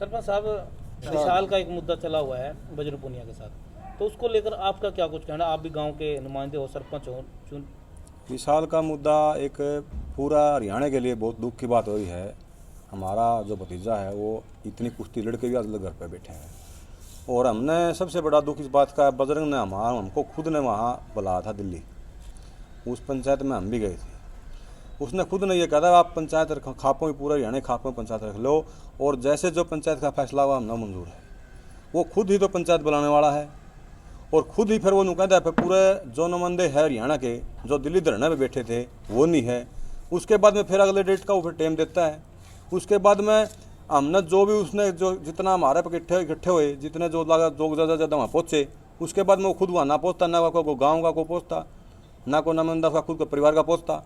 सरपंच साहब, विशाल का एक मुद्दा चला हुआ है बजरंग पूनिया के साथ, तो उसको लेकर आपका क्या कुछ कहना? आप भी गांव के नुमाइंदे हो, सरपंच हो। विशाल का मुद्दा एक पूरा हरियाणा के लिए बहुत दुख की बात हो रही है। हमारा जो भतीजा है वो इतनी कुश्ती लड़के भी आज घर पे बैठे हैं, और हमने सबसे बड़ा दुख इस बात का है, बजरंग ने हमको खुद ने वहाँ बुलाया था दिल्ली, उस पंचायत में हम भी गए थे। उसने खुद ने ये कहा था आप पंचायत खापों में, पूरा हरियाणा खापों में पंचायत रख लो, और जैसे जो पंचायत का फैसला हुआ हमने मंजूर है। वो खुद ही तो पंचायत बुलाने वाला है, और खुद ही फिर वो कहता है पूरे जो नुमाइंदे है हरियाणा के जो दिल्ली धरने पे बैठे थे वो नहीं है। उसके बाद में फिर अगले डेट का वो फिर टाइम देता है। उसके बाद में हमने जो भी उसने जो जितना हमारे पे इकट्ठे हुए, जितने जो लगा जो ज़्यादा वहाँ पहुँचे, उसके बाद में वो खुद वहाँ ना पहुँचता, ना को गाँव का को पहुँचता, ना को नुमाइंदा का खुद का परिवार का पहुँचता।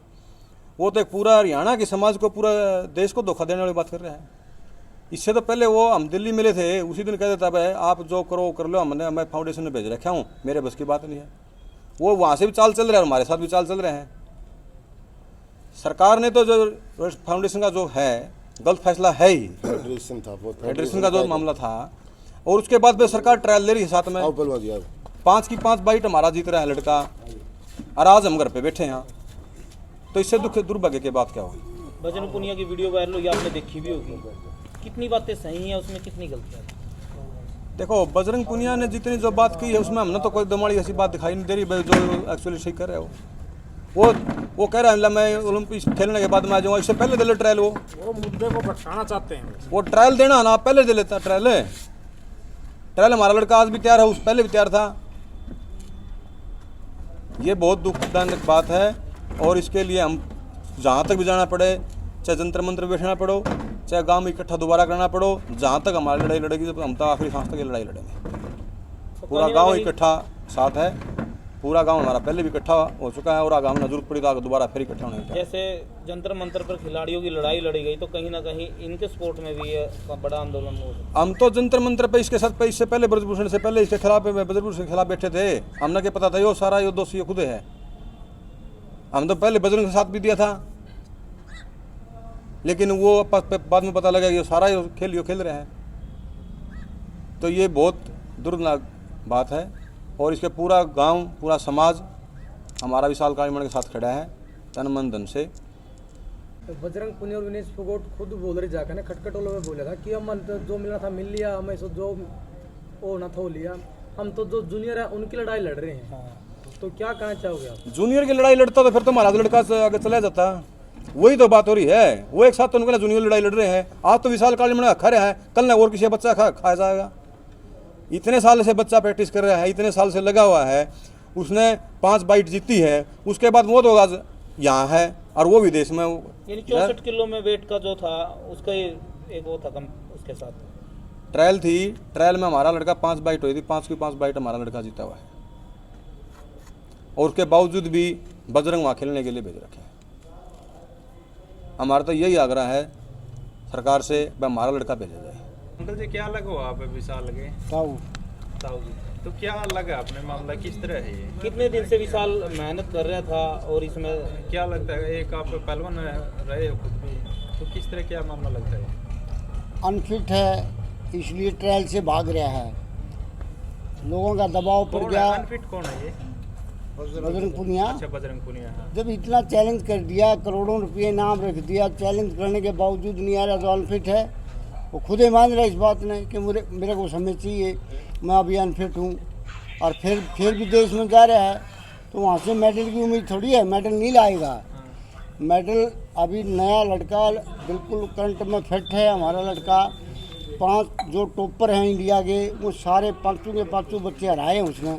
वो तो एक पूरा हरियाणा के समाज को, पूरा देश को धोखा देने वाली बात कर रहा है। इससे तो पहले वो हम दिल्ली मिले थे, उसी दिन कह देता भाई आप जो करो कर लो, मैं फाउंडेशन में भेज रखा हूँ, मेरे बस की बात नहीं है। वो वहाँ से भी चाल चल रहा है, हमारे साथ भी चाल चल रहे हैं। सरकार ने तो जो फाउंडेशन का जो है गलत फैसला है ही, फेडरेशन का जो मामला था, और उसके बाद में सरकार ट्रायल ले रही है साथ में 5 की 5 बाइट हमारा जीत रहा है लड़का, और आज हम घर पे बैठे हैं। तो इससे दुर्भाग्य की बात क्या होगी? बजरंग पूनिया की वीडियो वायरल हुई, आपने देखी भी होगी। कितनी बातें सही हैं उसमें, कितनी गलतियां हैं? देखो, बजरंग पूनिया ने जितनी जो बात की है उसमें हमने तो कोई दमाड़ी ऐसी बात दिखाई नहीं दे रही जो एक्चुअली सही कर रहे हो। वो कह रहा है मैं ओलंपिक खेलने के बाद में आ जाऊँगा, इससे पहले दे ले ट्रायल। वो मुद्दे को भटकाना चाहते हैं। वो ट्रायल देना ना, पहले दे लेता ट्रायल हमारा लड़का आज भी तैयार है, उस पहले भी तैयार था। ये बहुत दुखदायक बात है, और इसके लिए हम जहाँ तक भी जाना पड़े, चाहे जंतर मंत्र बैठना पड़ो, चाहे गांव में इकट्ठा दोबारा करना पड़ो, जहाँ तक हमारी लड़ाई लड़ेगी हम तो आखिरी सांस तक ये लड़ाई लड़ेंगे। पूरा गांव इकट्ठा साथ है, पूरा गांव हमारा पहले भी इकट्ठा हो चुका है, और आगामी में जरूरत पड़ी तो दोबारा फिर इकट्ठा होने का। जैसे जंतर मंतर पर खिलाड़ियों की लड़ाई लड़ी गई, तो कहीं ना कहीं इनके सपोर्ट में भी ये बड़ा आंदोलन हो सकता है। हम तो जंतर मंतर पे इसके साथ इससे पहले ब्रजभूषण से पहले इसके खिलाफ ब्रजभूषण के खिलाफ बैठे थे। हमने क्या पता था यो सारा यो दोषी खुद है। हम तो पहले बजरंग के साथ भी दिया था, लेकिन वो बाद में पता लगा कि ये सारा खेल रहे हैं। तो ये बहुत दुर्भाग्यजनक बात है, और इसके पूरा गांव, पूरा समाज हमारा विशाल कालीमण के साथ खड़ा है तन मन धन से। तो बजरंग पूनिया और विनेश फोगाट खुद बोल रहे जाकर खटखटोलो में बोला था कि हम जो मिलना था मिल लिया, हमें जो होना था हो लिया, हम तो जो जूनियर है उनकी लड़ाई लड़ रहे हैं। तो क्या कहना चाहोगे आप? जूनियर की लड़ाई लड़ता तो फिर तो हमारा लड़का आगे चला जाता। वही तो बात हो रही है। वो एक साथ तो उनके जूनियर लड़ाई लड़ रहे हैं। आज तो विशाल कालीमण खा रहा है, कल ना और किसी बच्चा खाया जाएगा। इतने साल से बच्चा प्रैक्टिस कर रहा है, इतने साल से लगा हुआ है, उसने 5 बाइट जीती है, उसके बाद वो तो आज यहाँ है, और वो विदेश में। 64 किलो में वेट का जो था उसका एक वो था कम, उसके साथ ट्रायल थी। ट्रायल में हमारा लड़का 5 बाइट हुई थी, 5 की 5 बाइट हमारा लड़का जीता हुआ है, और उसके बावजूद भी बजरंग वहाँ खेलने के लिए भेज रखे हैं। हमारा तो यही आग्रह है सरकार से, हमारा लड़का भेजा जाए। अंकल जी, क्या लगा आप विशाल लगे? ताऊ जी, तो क्या लगा आपने मामला, किस तरह है ये? कितने दिन से विशाल मेहनत कर रहा था, और इसमें क्या लगता है, एक आप पहलवान रहे हो खुद भी, तो किस तरह क्या मामला लगता है? अनफिट है, इसलिए ट्रायल से भाग रहा है। लोगों का दबाव पड़ गया। अनफिट कौन है ये? बजरंग पूनिया। अच्छा, बजरंग पूनिया। जब इतना चैलेंज कर दिया, करोड़ों रुपये इनाम रख दिया, चैलेंज करने के बावजूद नहीं आ रहा, तो अनफिट है। वो खुद ही मान रहा है इस बात ने कि मेरे को समय चाहिए, मैं अभी अनफिट हूँ, और फिर विदेश में जा रहा है, तो वहाँ से मेडल की उम्मीद थोड़ी है। मेडल नहीं लाएगा। मेडल अभी नया लड़का बिल्कुल करंट में फिट है हमारा लड़का। 5 जो टॉपर हैं इंडिया के, वो सारे 5 के 5 बच्चे हराए हैं उसने।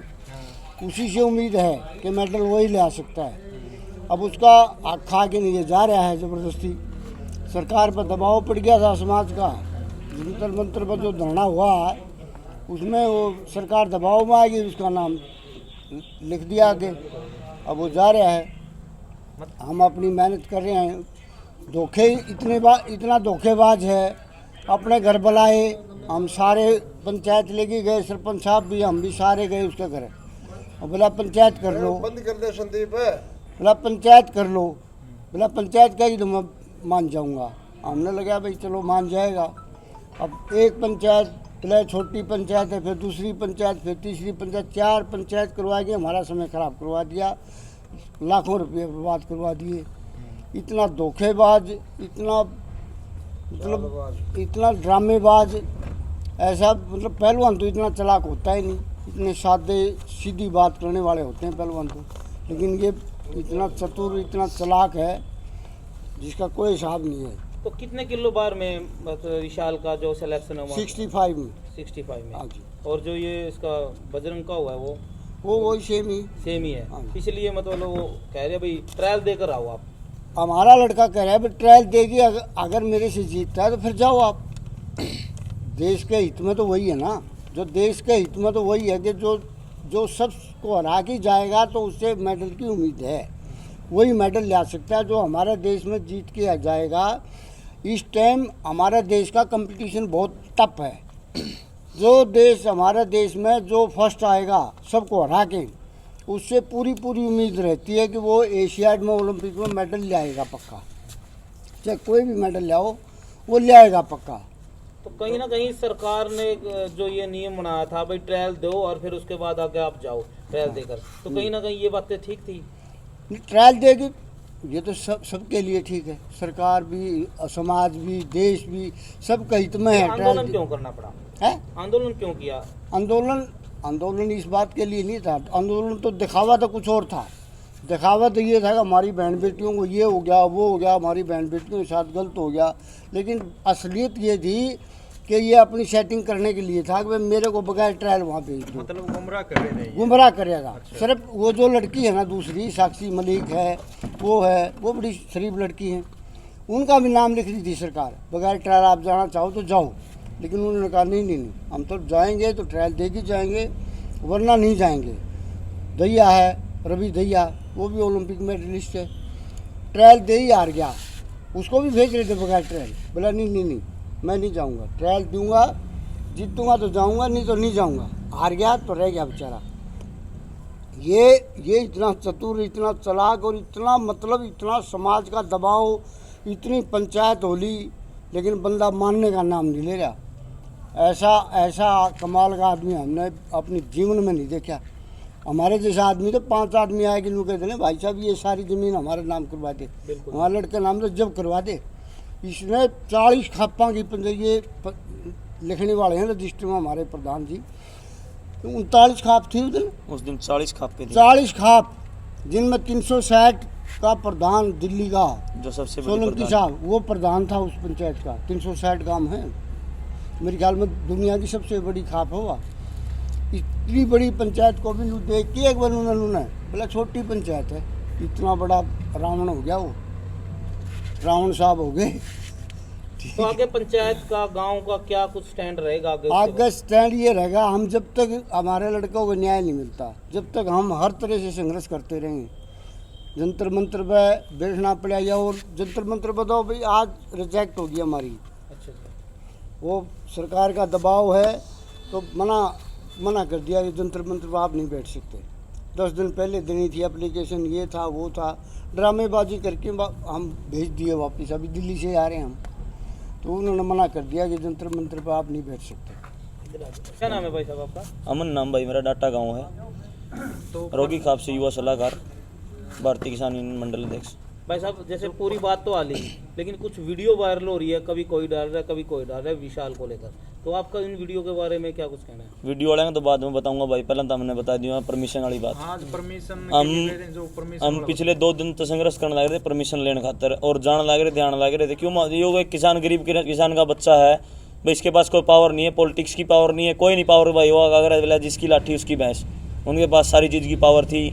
उसी से उम्मीद है कि मेडल वही ले आ सकता है। अब उसका खा के नहीं जा रहा है ज़बरदस्ती। सरकार पर दबाव पड़ गया था समाज का, जंतर मंतर पर जो धरना हुआ है उसमें वो सरकार दबाव में आएगी, उसका नाम लिख दिया आगे। अब वो जा रहा है, हम अपनी मेहनत कर रहे हैं। इतना धोखेबाज है, अपने घर बुलाए, हम सारे पंचायत लेके गए, सरपंच साहब भी, हम भी सारे गए उसके घर, और बोला पंचायत कर लो, बंद कर दे संदीप, बोला पंचायत कर लो, बोला पंचायत कहेगी तो मैं मान जाऊंगा। हमने लगा भाई चलो मान जाएगा। अब एक पंचायत पहले छोटी पंचायत है, फिर दूसरी पंचायत, फिर तीसरी पंचायत, 4 पंचायत करवा के हमारा समय ख़राब करवा दिया, लाखों रुपये बर्बाद करवा दिए। इतना धोखेबाज, इतना मतलब इतना ड्रामेबाज, ऐसा मतलब पहलवान तो इतना चालाक होता ही नहीं, इतने सादे सीधी बात करने वाले होते हैं पहलवान तो, लेकिन ये इतना चतुर, इतना चालाक है जिसका कोई हिसाब नहीं है। तो कितने किलो बार में मतलब विशाल का जो सिलेक्शन है 65 में। 65 में। हाँ जी। और जो ये इसका बजरंग का हुआ है वो वही सेम ही है। हाँ। इसलिए मतलब वो कह रहे भाई ट्रायल देकर आओ आप। हमारा लड़का कह रहा है भाई ट्रायल देगी, अगर मेरे से जीतता है तो फिर जाओ आप। देश के हित में तो वही है ना, जो देश के हित में तो वही है कि जो सबको हरा के जाएगा तो उससे मेडल की उम्मीद है, वही मेडल ला सकता है जो हमारे देश में जीत के आ जाएगा। इस टाइम हमारे देश का कंपटीशन बहुत टफ है। जो देश हमारे देश में जो फर्स्ट आएगा सबको हरा के, उससे पूरी उम्मीद रहती है कि वो एशियाड में, ओलंपिक में मेडल ले आएगा पक्का। चाहे कोई भी मेडल लाओ वो ले आएगा पक्का। तो कहीं ना कहीं सरकार ने जो ये नियम बनाया था भाई ट्रायल दो और फिर उसके बाद आगे आप जाओ ट्रायल देकर, तो कहीं ना कहीं ये बातें ठीक थी। ट्रायल देगी ये तो सबके लिए ठीक है, सरकार भी, समाज भी, देश भी, सबका हित में है। आंदोलन क्यों करना पड़ा है? आंदोलन क्यों किया? आंदोलन इस बात के लिए नहीं था। आंदोलन तो दिखावा तो कुछ और था। दिखावा तो ये था कि हमारी बहन बेटियों को ये हो गया, वो हो गया, हमारी बहन बेटियों के साथ गलत हो गया। लेकिन असलियत ये थी कि ये अपनी सेटिंग करने के लिए था कि भाई मेरे को बगैर ट्रायल वहाँ भेज दो। मतलब गुमराह कर रहे थे, गुमराह करेगा। अच्छा। सिर्फ वो जो लड़की है ना दूसरी, साक्षी मलिक है, वो बड़ी शरीफ लड़की है, उनका भी नाम लिख दी थी सरकार, बगैर ट्रायल आप जाना चाहो तो जाओ। लेकिन उन्होंने कहा नहीं, हम तो जाएंगे तो ट्रायल दे के जाएंगे, वरना नहीं जाएंगे। दहिया है, रवि दहिया, वो भी ओलंपिक मेडलिस्ट है, ट्रायल दे ही हार गया, उसको भी भेज रहे थे बगैर ट्रायल। बोला नहीं मैं नहीं जाऊंगा, ट्रायल दूंगा, जीतूंगा तो जाऊंगा, नहीं तो नहीं जाऊंगा। हार गया तो रह गया बेचारा। ये इतना चतुर, इतना चालाक और इतना मतलब इतना समाज का दबाव, इतनी पंचायत होली, लेकिन बंदा मानने का नाम नहीं ले रहा। ऐसा कमाल का आदमी हमने अपने जीवन में नहीं देखा। हमारे जैसा आदमी तो 5 आदमी आए कि लोग कहते हैं भाई साहब ये सारी ज़मीन हमारे नाम करवा दे, हमारे लड़के नाम तो जब करवा दे। इसने 40 खापा की ये लिखने वाले हैं रजिस्टर में हमारे प्रधान जी, 39 खाप थी उस दिन 40 खाप पे 40 खाप, जिनमें 360 का प्रधान दिल्ली का जो सबसे सोलंकी साहब, वो प्रधान था उस पंचायत का। 360 गांव है, मेरे ख्याल में दुनिया की सबसे बड़ी खाप होगा। इतनी बड़ी पंचायत को भी देख के एक बार उन्होंने बोला छोटी पंचायत है, इतना बड़ा रावण हो गया, वो रावण साहब हो गए। तो आगे पंचायत का, गांव का क्या कुछ स्टैंड रहेगा आगे स्टैंड ये रहेगा, हम जब तक हमारे लड़कों को न्याय नहीं मिलता, जब तक हम हर तरह से संघर्ष करते रहेंगे। जंतर मंतर पे बैठना पड़ेगा, और जंतर मंतर बताओ भाई आज रिजेक्ट हो गई हमारी। अच्छा। वो सरकार का दबाव है तो मना कर दिया कि जंतर मंतर पर आप नहीं बैठ सकते। 10 दिन पहले देनी थी एप्लीकेशन, ये था वो था, ड्रामेबाजी करके हम भेज दिए वापस। अभी दिल्ली से आ रहे हैं हम, तो उन्होंने मना कर दिया कि जंतर मंतर पर आप नहीं बैठ सकते। क्या नाम है भाई साहब आपका? अमन नाम भाई मेरा, डाटा गांव है। तो रोगी खाप से युवा सलाहकार, भारतीय किसान यूनियन मंडल अध्यक्ष। भाई साहब जैसे पूरी बात तो आ ली, लेकिन कुछ वीडियो वायरल हो रही है, कभी कोई डाल रहा है, कभी कोई डाल रहा है विशाल को लेकर, तो आपका इन वीडियो के बारे में क्या कुछ कहना है? वीडियो वाले तो बाद में बताऊंगा भाई, पहले तो हमने बता दिया परमिशन वाली बात। हाँ, परमिशन हम पिछले 2 दिन तो संघर्ष करने लगे थे परमिशन लेने खातर, और जान लग रहे थे, आने लग रहे थे। क्यों? ये किसान, गरीब किसान का बच्चा है भाई, इसके पास कोई पावर नहीं है, पॉलिटिक्स की पावर नहीं है, कोई नहीं पावर भाई। वो अगर जिसकी लाठी उसकी भैंस, उनके पास सारी चीज़ की पावर थी,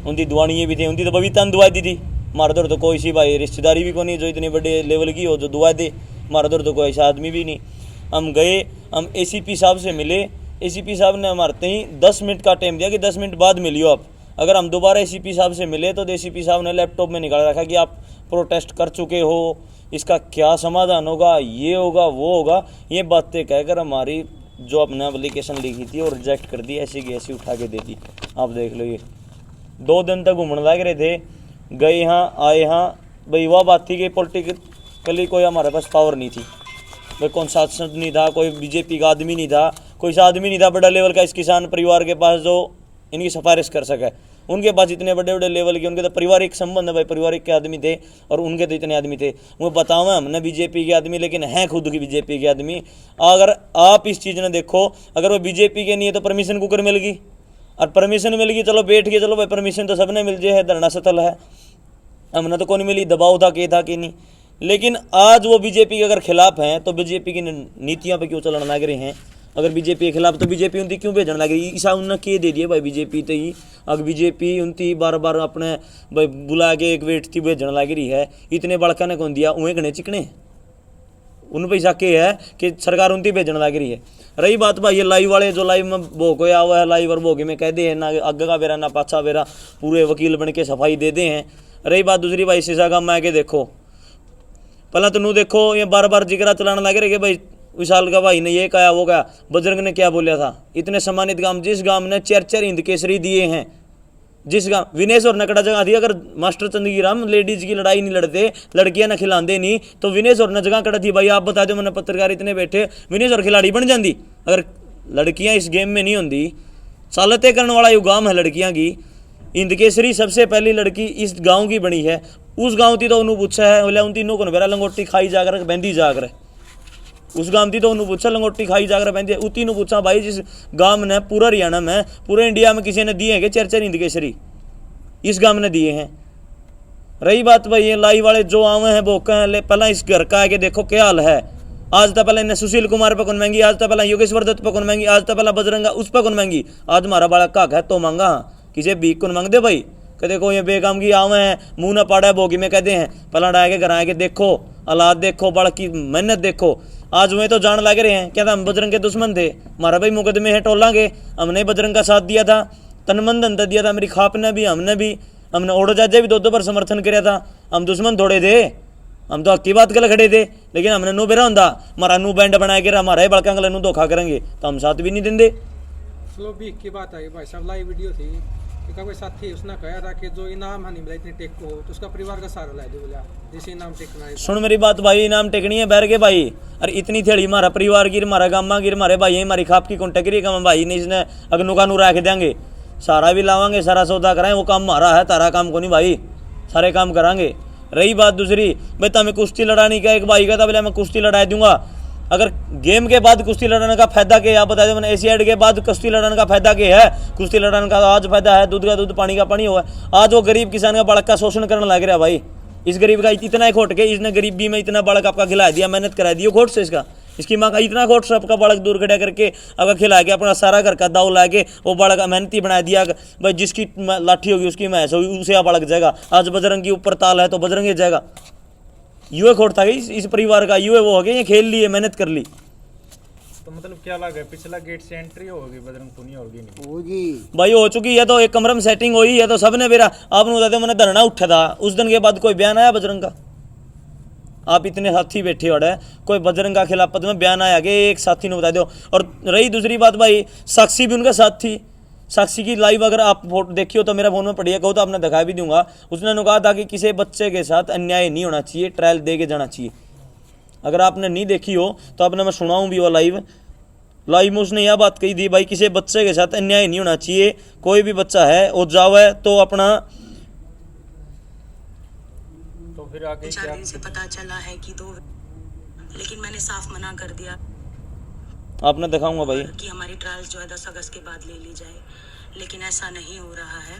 उनकी दुआनियाँ भी थी, उनकी तो बबीता ने दुआ दी थी। मारदर तो कोई सी भाई रिश्तेदारी भी को नहीं जो इतनी बड़े लेवल की हो जो दुआ दे, मारदर तो कोई ऐसा आदमी भी नहीं। हम गए, हम ACP साहब से मिले, ACP साहब ने हमारे ही 10 मिनट का टाइम दिया कि 10 मिनट बाद मिलियो आप। अगर हम दोबारा ACP साहब से मिले तो ACP साहब ने लैपटॉप में निकाल रखा कि आप प्रोटेस्ट कर चुके हो, इसका क्या समाधान होगा, ये होगा वो होगा। ये बातें कहकर हमारी जो अपने एप्लीकेशन लिखी थी और रिजेक्ट कर दी, ऐसी की ऐसी उठा के दे दी। आप देख लो, ये 2 दिन तक घूमने लग रहे थे, गए यहाँ आए यहाँ। भाई वह बात थी कि पॉलिटिकली कोई हमारे पास पावर नहीं थी, भाई कौन सांसद नहीं था, कोई बीजेपी का आदमी नहीं था, कोई सा आदमी नहीं था बड़ा लेवल का इस किसान परिवार के पास जो इनकी सिफारिश कर सके। उनके पास इतने बड़े बड़े लेवल के, उनके तो पारिवारिक संबंध है भाई, पारिवारिक के आदमी थे और उनके तो इतने आदमी थे। वो बताओ हमने बीजेपी के आदमी, लेकिन हैं खुद की बीजेपी के आदमी। अगर आप इस चीज़ ने देखो, अगर वो बीजेपी के नहीं है तो परमिशन कुकर मिल गई, और परमिशन मिल गई चलो बैठ गए, चलो भाई परमिशन तो सबने मिल जाए है, धरना स्थल है, हमने तो कौन मिली, दबाव था कि नहीं। लेकिन आज वो बीजेपी के अगर खिलाफ हैं तो बीजेपी की नीतियों पे क्यों चलने लग रहे हैं? अगर बीजेपी के खिलाफ तो बीजेपी उनकी क्यों भेजने लग रही? ईसा उन्होंने के दे दिए भाई बीजेपी तो ही, अगर बीजेपी उनकी बार बार अपने भाई बुला के एक वेट थी भेजने लग रही है, इतने बड़का ने कौन दिया, उन्हें घने चिकने उन पैसा के है कि सरकार उनकी भेजने लग रही है। रही बात भाई ये लाइव वाले, जो लाइव में भोग आया हुआ है, लाइव और भोगे में कह दे है ना आगे का बेरा ना पाछा बेरा, पूरे वकील बन के सफाई दे दे हैं। रही बात दूसरी भाई शीशा काम में आके देखो, पहला तो नू देखो ये बार बार जिक्र चलाने लगे रहे कि भाई विशाल का भाई ने ये कहा वो कहा, बजरंग ने क्या बोला था। इतने सम्मानित गांव, जिस गांव ने 4 हिंद केसरी दिए हैं, जिस गांव विनेश और नकड़ा जगह थी, अगर मास्टर चंदगीराम लेडीज की लड़ाई नहीं लड़ते, लड़कियां ना खिलाते नहीं तो विनेश और न जगह कड़ा थी भाई। आप बता दो, मैंने पत्रकार इतने बैठे, विनेश और खिलाड़ी बन जाती अगर लड़कियां इस गेम में नहीं होंगी। सालते करने वाला ये गांव है लड़कियां की, हिंद केसरी सबसे पहली लड़की इस गाँव की बनी है। उस गाँव की तो उन्होंने पूछा है, बोले उन तीनों को बेरा लंगोटी खाई जाकर बहंदी जाकर, उस गांव की तो उन्होंने पूछा लंगोटी खाई जाकर बहंदी, उती ने पूछा भाई जिस गांव ने पूरा हरियाणा में, पूरे इंडिया में किसी ने दिए हैं 4 हिंद केसरी, इस गांव ने दिए हैं। रही बात भाई ये लाई वाले जो आवे हैं भोके हैं, पहला इस घर का आके देखो क्या हाल है। आज तो पहले इन्हें सुशील कुमार पे कौन महंगी, आज तो पहला योगेश्वर दत्त पे कौन महंगी, आज तो पहला बजरंगा उस पर कौन महंगी। आज हमारा बड़ा काक है तो मांगा, किसी बीक कौन मांग दे भाई, कहते को ये बेकाम की आवे हैं, मुंह ना पाड़ा है भोगी में कहते हैं। पहला डाय के घर आए के देखो औलाद देखो, बड़ की मेहनत देखो। आज वह तो जान लग रहे हैं, क्या था हम बजरंग के दुश्मन थे, हमारा भाई मुकदमे है टोला के, हमने बजरंग का साथ दिया था, तनमंदन दिया था, मेरी खाप ने भी, हमने ओडो जाजे भी 2 बार समर्थन किया था। हम दुश्मन थोड़े थे, हम तो अक्की बात गल खड़े थे, लेकिन हमने नू बेरा होंदा हमारा नू बैंड बनाया गिरा, हमारा ही बड़का गल नू धोखा करेंगे तो हम साथ भी नहीं देंगे। चलो भी की बात आई भाई साहब, लाइव वीडियो थी कि कोई साथी उसने कहा था कि जो इनाम नहीं मिला इतने टेक को तो उसका परिवार का सहारा ला दे, बोला जैसे इनाम टेकना है। सुन मेरी बात भाई, इनाम टेकनी है बैर के भाई, अरे इतनी थेड़ी हमारा परिवार गिर, हमारा गामा गिर, हमारे भाई हमारी खाप की कौन टेकरी का भाई नहीं, इसने अगनू का नू रख देंगे, सारा भी लावांगे, सारा सौदा कराएं, वो काम हमारा है, तारा काम को नहीं भाई, सारे काम करांगे। रही बात दूसरी भाई, तो हमें कुश्ती लड़ानी का, एक भाई कहता बोले मैं कुश्ती लड़ा दूंगा, अगर गेम के बाद कुश्ती लड़ाने का फायदा क्या है आप बता दो मैंने, एशियाड के बाद कुश्ती लड़ाने का फायदा क्या है? कुश्ती लड़ाने का आज फायदा है, दूध का दूध पानी का पानी हुआ। आज वो गरीब किसान का बालक का शोषण करने लग रहा भाई, इस गरीब का इतना ही खोट के, इसने गरीबी में इतना बालक आपका खिला दिया, मेहनत करा दी, खोट से इसका, इसकी माँ का इतना खोट से आपका बालक दूर खड़ा करके अगर खिला के अपना सारा घर का दाव ला के वो बालक मेहनती बना दिया भाई, जिसकी लाठी होगी उसकी मैस होगी उसे आप बालक जाएगा। आज बजरंग की ऊपर ताल है तो बजरंग ही जाएगा, यूए खोट था इस परिवार का, यूए वो हो गया, ये खेल लिए, मेहनत कर ली। तो मतलब क्या लगा पिछला गेट से एंट्री होगी बजरंग पुनिया होगी नहीं होगी भाई, हो चुकी है तो एक कमरे में सेटिंग हुई है तो सबने मेरा आपने बताते मैंने धरना उठा था, उस दिन के बाद कोई बयान आया बजरंग का? आप इतने साथी बैठे हो रहे, कोई बजरंग का खिलाफ पद में बयान आया कि एक साथी ने बता दो। और रही दूसरी बात भाई, साक्षी भी उनका साथ थी, साक्षी की लाइव अगर आप फोटो देखी हो तो मेरा फोन में पड़ी है, कहो तो आपने दिखा भी दूंगा। उसने कहा था कि किसी बच्चे के साथ अन्याय नहीं होना चाहिए, ट्रायल दे के जाना चाहिए। अगर आपने नहीं देखी हो तो आपने मैं सुनाऊँ भी वो लाइव में उसने यह बात कही थी भाई, किसी बच्चे के साथ अन्याय नहीं होना चाहिए, कोई भी बच्चा है वो जावे तो अपना। तो फिर आगे 4 दिन से पता चला है कि 2, लेकिन मैंने साफ मना कर दिया आपने दिखाऊंगा भाई कि हमारी ट्रायल्स जो है 10 अगस्त के बाद ले ली जाए, लेकिन ऐसा नहीं हो रहा है।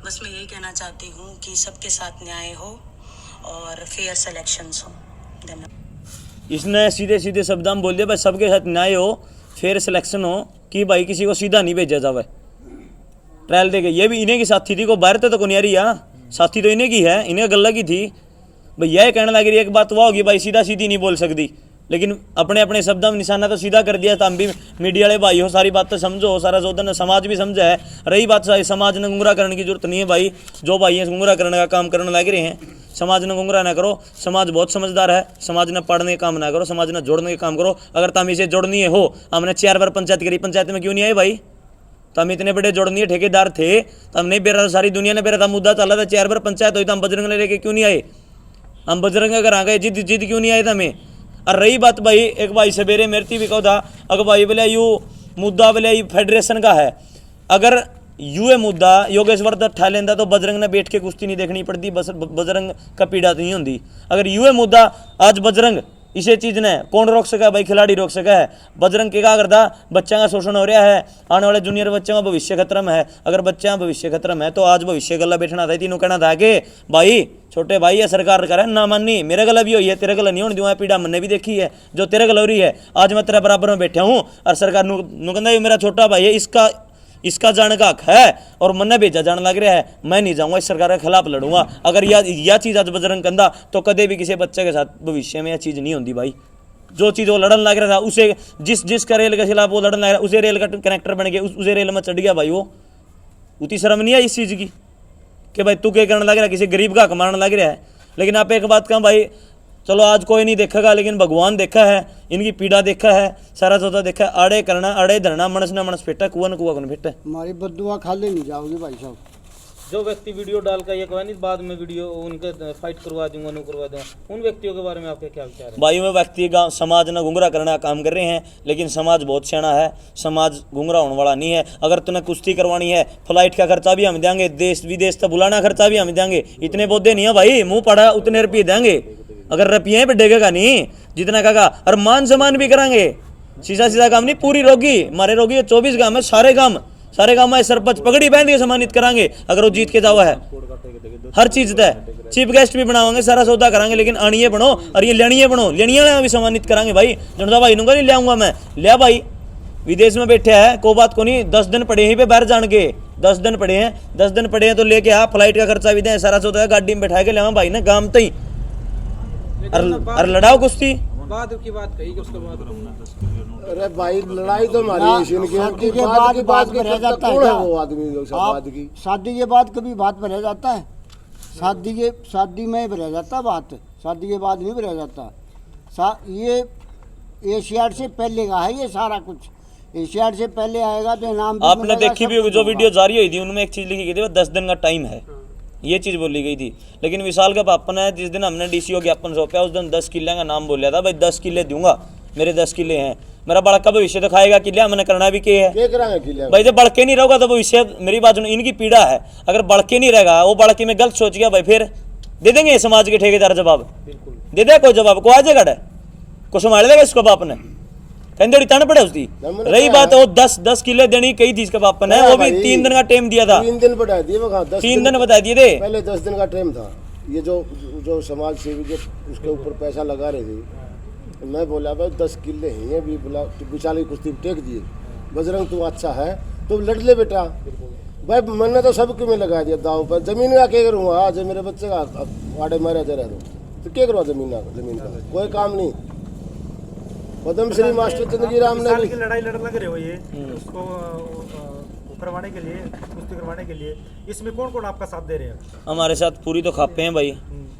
बस मैं यही कहना चाहती हूँ कि सबके साथ न्याय हो और फेयर सिलेक्शंस हो। धन्यवाद। इसने सीधे सीधे शब्द में बोल दिया भाई, सबके साथ न्याय हो, फेयर सिलेक्शन हो, कि भाई किसी को सीधा नहीं भेजा जावे ट्रायल दे के। ये भी इन्हें की साथी थी, को बाहर तो कौन यारी या साथी तो इन्हें की है, इन्हें गल्ला की थी भाई। यह कहने लगी एक बात वह होगी भाई, सीधा सीधी नहीं बोल सकती, लेकिन अपने अपने शब्दों में निशाना तो सीधा कर दिया था। हम भी मीडिया वाले भाई हो, सारी बात तो समझो, सारा जोधन समाज भी समझा है। रही बात समाज ने गुमराह करने की जरूरत नहीं है भाई, जो भाई है गुमराह करने का काम करने लग रहे हैं, समाज ने गुमराह ना करो। समाज बहुत समझदार है, समाज ने पढ़ने का काम ना करो, समाज ने जोड़ने का काम करो। अगर तुम इसे जोड़नी है हो, हमने 4 बार पंचायत करी, पंचायत में क्यों नहीं आए भाई? तो हम इतने बड़े जोड़नी ठेकेदार थे तो हम नहीं बेरा, सारी दुनिया ने बेरा था, मुद्दा चला था, 4 बार पंचायत हुई तो हम बजरंग ने लेके क्यों नहीं आए? हम बजरंग अगर आ गए, जिद क्यों नहीं आए थे हमें? और रही बात भाई, एक भाई सवेरे मेरे भी कहा था, अगर भाई बोले यू मुद्दा बोले ये फेडरेशन का है, अगर ये मुद्दा योगेश्वर दत्त ठा लेंदा तो बजरंग ने बैठ के कुश्ती नहीं देखनी पड़ती, बस बजरंग का पीड़ा तो नहीं होती। अगर ये मुद्दा आज बजरंग इसे चीज ने कौन रोक सका भाई, खिलाड़ी रोक सका है। बजरंग के क्या करता, बच्चों का शोषण हो रहा है, आने वाले जूनियर बच्चों का भविष्य खतरा में है। अगर बच्चों का भविष्य खतरा में है तो आज भविष्य गला बैठना था, तीनों कहना था कि भाई छोटे भाई है सरकार करे ना माननी, मेरे गला भी हुई है, तेरे गला नहीं होने दूंगा, पीड़ा मैंने भी देखी है जो तेरे गला हो रही है। आज मैं तेरे बराबर में बैठा हूँ और सरकार कहना ये मेरा छोटा भाई है, इसका जाने का हक है और मन्ने भेजा जाने लग रहा है, मैं नहीं जाऊंगा, इस सरकार के खिलाफ लड़ूंगा। अगर यह चीज़ आज बजरंग कंधा तो कदे भी किसी बच्चे के साथ भविष्य में यह चीज़ नहीं होती भाई। जो चीज़ वो लड़न लग रहा था, उसे जिसका रेल के खिलाफ वो लड़न लग रहा है, उसे रेल का कनेक्टर बन गया, उसे रेल में चढ़ गया भाई। वो उतनी शर्म नहीं है इस चीज़ की कि भाई तू क्या करने लग रहा है, किसी गरीब का हक मारने लग रहा है। लेकिन आप एक बात कहा भाई, चलो आज कोई नहीं देखेगा लेकिन भगवान देखा है, इनकी पीड़ा देखा है, सारा सौदा देखा है। आड़े करना आड़े धरना, मनस न मनस फेटा, कुआ न कुआ कौन फेटा। हमारी बद्दुआ खाले नहीं जाओगे भाई साहब। जो व्यक्ति वीडियो डाल कर ये कहा नहीं बाद में वीडियो उनके फाइट करवा दूंगा, नु करवा दूंगा, उन व्यक्तियों के बारे में आपके क्या विचार है? भाई वो व्यक्ति गाँव समाज ने गुंगरा करने का काम कर रहे हैं, लेकिन समाज बहुत सियाना है, समाज गुंगरा होने वाला नहीं है। अगर तुम्हें कुश्ती करवानी है, फ्लाइट का खर्चा भी हम देंगे, देश विदेश तक बुलाना खर्चा भी हम देंगे, इतने पौधे नहीं है भाई, मुँह पड़ा उतने रुपये देंगे। अगर रुपये पे डेगेगा नहीं जितना कहा, और मान सम्मान भी करांगे, सीधा काम नहीं, पूरी रोगी हमारे रोगी 24 गांव में, सारे गांव में सरपंच पगड़ी पहन के सम्मानित करांगे अगर वो जीत के जावा है। हर चीज तय, चीफ गेस्ट भी बनावांगे, सारा सौदा करांगे, लेकिन आनिए बनो और ये लेनिए बनो, लेनिया भी सम्मानित करांगे भाई। जनता भाई नूंगा नहीं ले आऊंगा मैं, लिया भाई विदेश में बैठे है को बात को नहीं, 10 दिन पड़े ही पे बाहर जान के, 10 दिन पड़े हैं तो लेके आ, फ्लाइट का खर्चा भी दें, सारा सौदा गाड़ी में बैठा के ले भाई ना गांव तई और लड़ाओ कुश्ती। बाद की बात कही कि उसके बाद अरे भाई लड़ाई तो हमारी शादी के बाद बात पर रह जाता है क्या? वो आदमी जो सब बात की शादी के बाद कभी बात पर रह जाता है? शादी में रह जाता बात, शादी के बाद नहीं रह जाता। ये एशियाड से पहले का है, ये सारा कुछ एशियाड से पहले आएगा तो इनाम भी आपने मिलेगा, देखी सब भी कुछ जो होगा। वीडियो जारी हुई थी उनमें एक चीज लिखी गई थी, 10 दिन का टाइम है, ये चीज बोली गई थी। लेकिन विशाल का पापा ने जिस दिन हमने डीसीओ ज्ञापन सौंपा उस दिन 10 किले का नाम बोला था, भाई 10 किले दूंगा, मेरे 10 किले हैं, मेरा बड़ा का भविष्य दिखाएगा किले, मैंने करना भी क्या है भाई। जब बढ़के नहीं रहोगा तो भविष्य, मेरी बात सुनो, इनकी पीड़ा है, अगर बढ़के नहीं रहेगा, वो बढ़के में गलत सोच गया भाई, फिर दे देंगे समाज के ठेकेदार जवाब, दे दे कोई जवाब, को आ जाएगा को संभाल देगा इसको बाप ने, कहीं थोड़ी तन पड़े उसकी। रही बात वो 10 किले देनी कही थी इसके बाप ने, वो भी 3 दिन का टाइम दिया था, 3 दिन बढ़ा दिए, 3 दिन बता दिए थे, पहले 10 दिन का टाइम था। ये जो समाज सेवी जो उसके ऊपर पैसा लगा रहे थे, तो मैं बोला भाई 10 किले हैं, ये भी बोला विशाल की कुश्ती टेक दिए, बजरंग तू अच्छा है तो लड़ ले बेटा। भाई मैंने तो सबके में लगा दिया दाव पर, जमीन का क्या करूँगा, आज मेरे बच्चे का आड़े मारे दे रहे तो क्या करूँगा जमीन का कोई काम नहीं। पद्मश्री मास्टर चंद्रजी राम ने भी लड़ाई लड़ने लग रहे हो ये उसको करवाने के लिए, कुश्ती करवाने के लिए, इसमें कौन कौन आपका साथ दे रहे हैं? हमारे साथ पूरी तो खापे हैं भाई,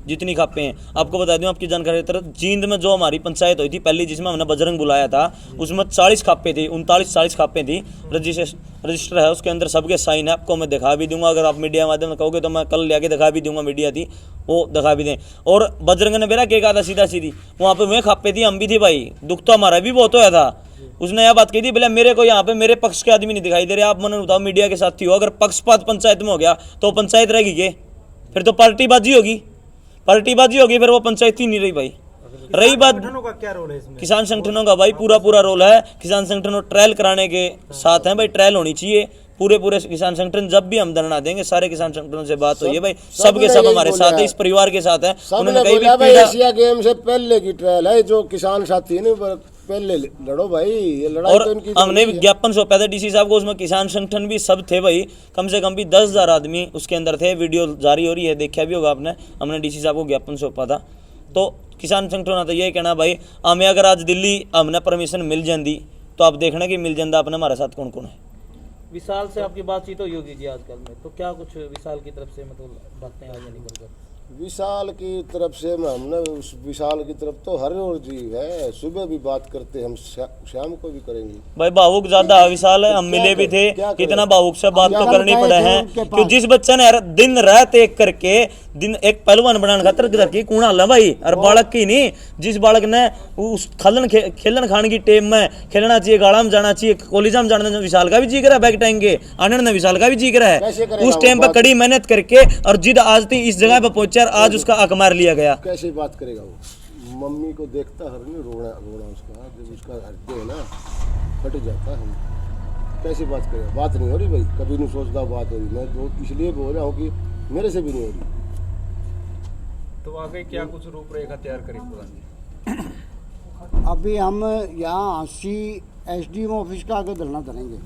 जितनी खापे हैं। आपको बता दूं आपकी जानकारी की तरफ, जींद में जो हमारी पंचायत हुई थी पहली, जिसमें हमने बजरंग बुलाया था, उसमें 40 खापे थी, 39-40 खापे थी, रजिस्टर है उसके अंदर, सबके साइन है, आपको मैं दिखा भी दूंगा। अगर आप मीडिया माध्यम में कहोगे तो मैं कल ले आके दिखा भी दूंगा, मीडिया थी वो दिखा भी दें। और बजरंग ने मेरा क्या कहा था सीधा सीधी, वहाँ पे मैं खापे थी, हम भी थी भाई, दुख तो हमारा भी बहुत होया था। उसने यह बात कही थी, बोले मेरे को यहाँ पे मेरे पक्ष के आदमी नहीं दिखाई दे रहे, आप मैंने बताओ मीडिया के साथ ही हो, अगर पक्षपात पंचायत में हो गया तो पंचायत रहेगी के, फिर तो पार्टीबाजी होगी, फिर वो पंचायत ही नहीं रही भाई। रही बात संगठनों का क्या रोल है इसमें? किसान संगठनों का भाई पूरा रोल है, किसान संगठनों ट्रायल कराने के साथ हैं भाई, ट्रायल होनी चाहिए, पूरे किसान संगठन जब भी हम धरना देंगे सारे किसान संगठनों से बात हुई है भाई, सबके सब हमारे साथ है, इस परिवार के साथ है। उन्होंने बोला भाई एशिया गेम से पहले की ट्रायल है, जो किसान साथी है ना पहले लड़ो भाई, ये लड़ाई और तो इनकी हमने विज्ञापन सौंपा था डीसी साहब को, उसमें किसान संगठन भी सब थे भाई, कम से कम भी 10,000 आदमी उसके अंदर थे। वीडियो जारी हो रही है, देखा भी होगा आपने, हमने डीसी साहब को ज्ञापन सौंपा था। तो किसान संगठन तो यही कहना भाई, हमें अगर आज दिल्ली हमने परमिशन मिल जाती तो आप देखना कि मिल जाता अपने हमारे साथ कौन कौन है। विशाल से आपकी बातचीत हुई होगी जी आजकल में, तो क्या कुछ विशाल की तरफ से मतलब बातें आ निकल कर? विशाल की तरफ से हमने उस विशाल की तरफ तो हर रोज जी है, सुबह भी बात करते हम, शाम को भी करेंगे। भाई भावुक ज्यादा है विशाल है, हम मिले भी थे, इतना भावुक से बात तो करनी पड़े हैं क्यों जिस बच्चे ने दिन रात एक करके दिन एक पहलवान बनाने खातर घर की कूड़ा ला भाई, और बालक की नहीं, जिस बालक ने उस खेलन खान की टेम में खेलना चाहिए, गाड़ा में जाना चाहिए, कॉलेजा में जाना चाहिए, विशाल का भी जी करा बैक टाइम के आनंद ने विशाल का भी जी करा है उस टाइम पर कड़ी मेहनत करके, और जिद आज थी इस जगह पर पहुंचा, आज उसका हक मार लिया गया। कैसे बात करेगा वो, मम्मी को देखता हर नहीं रोना उसका, जब उसका हृदय है ना फट जाता है, कैसे बात करेगा, बात नहीं हो रही भाई, कभी नहीं सोचता बात हो रही, मैं तो इसलिए बोल रहा हूँ कि मेरे से भी नहीं हो रही। तो आगे क्या कुछ रूपरेखा तैयार करें पुरानी? अभी हम यहाँ हांसी SDM ऑफिस का आगे धरना करेंगे।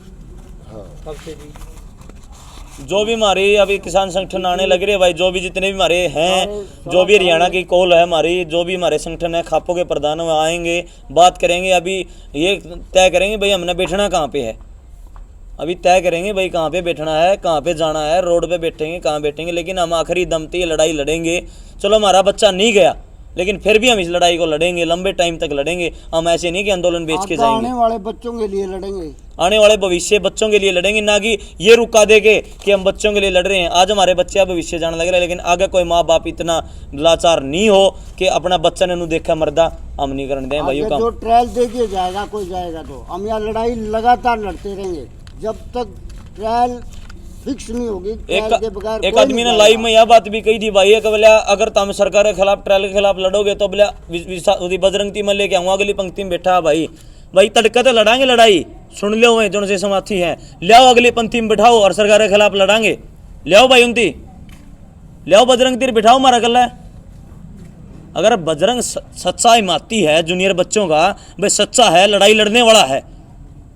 हाँ कब से जी? जो भी हमारी अभी किसान संगठन आने लग रहे हैं भाई, जो भी जितने भी हमारे हैं, जो भी हरियाणा की कॉल है हमारी, जो भी हमारे संगठन है, खापों के प्रधान वो आएंगे, बात करेंगे, अभी ये तय करेंगे भाई हमने बैठना कहाँ पे है, अभी तय करेंगे भाई कहाँ पे बैठना है, कहाँ पे जाना है, रोड पे बैठेंगे, कहाँ बैठेंगे, लेकिन हम आखिरी दम तक ये लड़ाई लड़ेंगे। चलो हमारा बच्चा नहीं गया, लेकिन फिर भी हम इस लड़ाई को लड़ेंगे, लंबे टाइम तक लड़ेंगे। हम ऐसे नहीं कि आंदोलन बेच के जाएंगे, आने वाले बच्चों के लिए लड़ेंगे, आने वाले भविष्य बच्चों के लिए लड़ेंगे, ना कि ये रुका देके कि हम बच्चों के लिए लड़ रहे हैं। आज हमारे बच्चे भविष्य जाने लग रहे हैं, लेकिन आगे कोई माँ बाप इतना लाचार नहीं हो कि अपना बच्चा ने देखा मरदा, हम नहीं करने दें भाई जो ट्रायल दे दिया जाएगा कोई जाएगा, तो हम यहाँ लड़ाई लगातार लड़ते रहेंगे जब तक ट्रायल फिक्स नहीं होगी। एक आदमी ने लाइव में यह बात भी कही थी भाई, एक बोला अगर तुम सरकार के खिलाफ ट्रायल के खिलाफ लड़ोगे तो बोला बजरंग ती में लेके आऊंगा, अगली पंक्ति में बैठा भाई, भाई तड़का तो लड़ांगे लड़ाई, सुन लो हुए जो से समाथी हैं, लियाओ अगली पंक्ति में बैठाओ और सरकार के खिलाफ लड़ांगे, लियाओ भाई उनती, लियाओ बजरंग तीर बैठाओ मारा कल है। अगर बजरंग सच्चा हिमाती है जूनियर बच्चों का, भाई सच्चा है, लड़ाई लड़ने वाला है,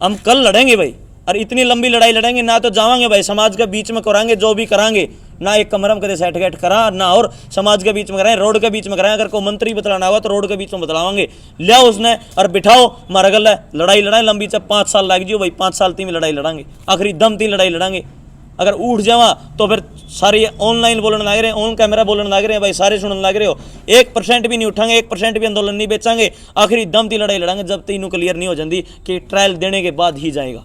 हम कल लड़ेंगे भाई, और इतनी लंबी लड़ाई लड़ेंगे, ना तो जावांगे भाई समाज के बीच में कराएंगे जो भी कराएंगे, ना एक कमरे में कदे सेट गेट करा, ना और समाज के बीच में कराएं, रोड के बीच में कराएं, अगर कोई मंत्री बतलाना होगा तो रोड के बीच में बतलावांगे, लिया उसने और बिठाओ, मारा गल है, लड़ाई लड़ाई लंबी चाहे 5 साल लग जियो भाई, 5 साल तीन लड़ाई लड़ांगे, आखिरी दम तीन लड़ाई लड़ांगे। अगर उठ जावा तो फिर सारे ऑनलाइन बोलने लग रहे हैं, ऑन कैमरा बोलने लग रहे हैं भाई, सारे सुनने लग रहे हो, 1% भी नहीं उठाएंगे, 1% भी आंदोलन नहीं बेचांगे, आखिरी दम तीन लड़ाई लड़ांगे जब तीनों क्लियर नहीं हो जाती कि ट्रायल देने के बाद ही जाएगा।